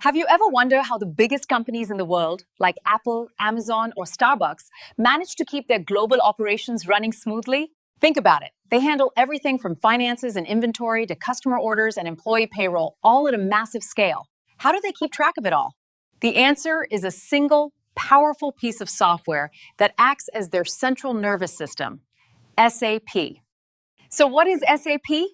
Have you ever wondered how the biggest companies in the world, like Apple, Amazon, or Starbucks, manage to keep their global operations running smoothly? Think about it. They handle everything from finances and inventory to customer orders and employee payroll, all at a massive scale. How do they keep track of it all? The answer is a single, powerful piece of software that acts as their central nervous system, SAP. So what is SAP?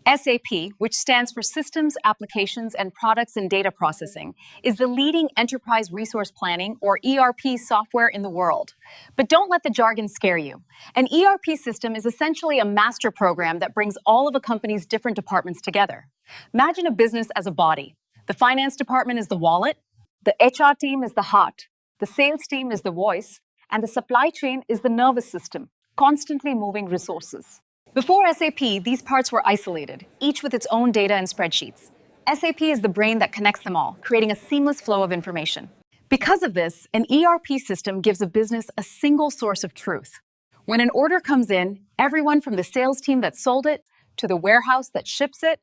SAP, which stands for Systems, Applications, and Products and Data Processing, is the leading enterprise resource planning, or ERP, software in the world. But don't let the jargon scare you. An ERP system is essentially a master program that brings all of a company's different departments together. Imagine a business as a body. The finance department is the wallet, the HR team is the heart, the sales team is the voice, and the supply chain is the nervous system, constantly moving resources. Before SAP, these parts were isolated, each with its own data and spreadsheets. SAP is the brain that connects them all, creating a seamless flow of information. Because of this, an ERP system gives a business a single source of truth. When an order comes in, everyone from the sales team that sold it, to the warehouse that ships it,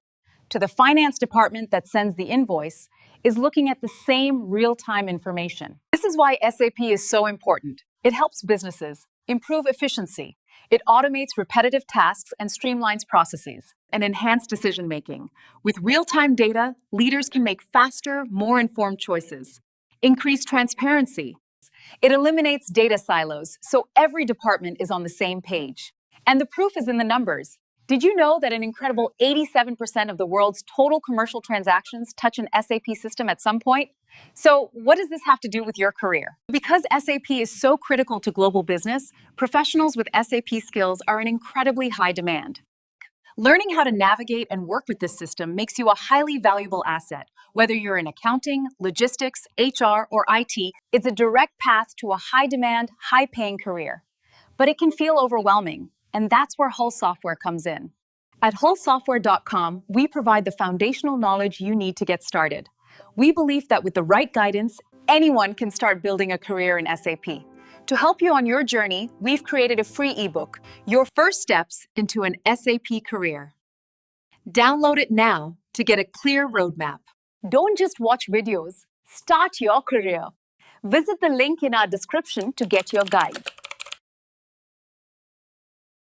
to the finance department that sends the invoice, is looking at the same real-time information. This is why SAP is so important. It helps businesses improve efficiency. It automates repetitive tasks and streamlines processes and enhances decision-making. With real-time data, leaders can make faster, more informed choices. Increase transparency. It eliminates data silos, so every department is on the same page. And the proof is in the numbers. Did you know that an incredible 87% of the world's total commercial transactions touch an SAP system at some point? So what does this have to do with your career? Because SAP is so critical to global business, professionals with SAP skills are in incredibly high demand. Learning how to navigate and work with this system makes you a highly valuable asset. Whether you're in accounting, logistics, HR, or IT, it's a direct path to a high-demand, high-paying career. But it can feel overwhelming, and that's where Hull Software comes in. At hullsoftware.com, we provide the foundational knowledge you need to get started. We believe that with the right guidance, anyone can start building a career in SAP. To help you on your journey, we've created a free ebook, Your First Steps into an SAP Career. Download it now to get a clear roadmap. Don't just watch videos, start your career. Visit the link in our description to get your guide.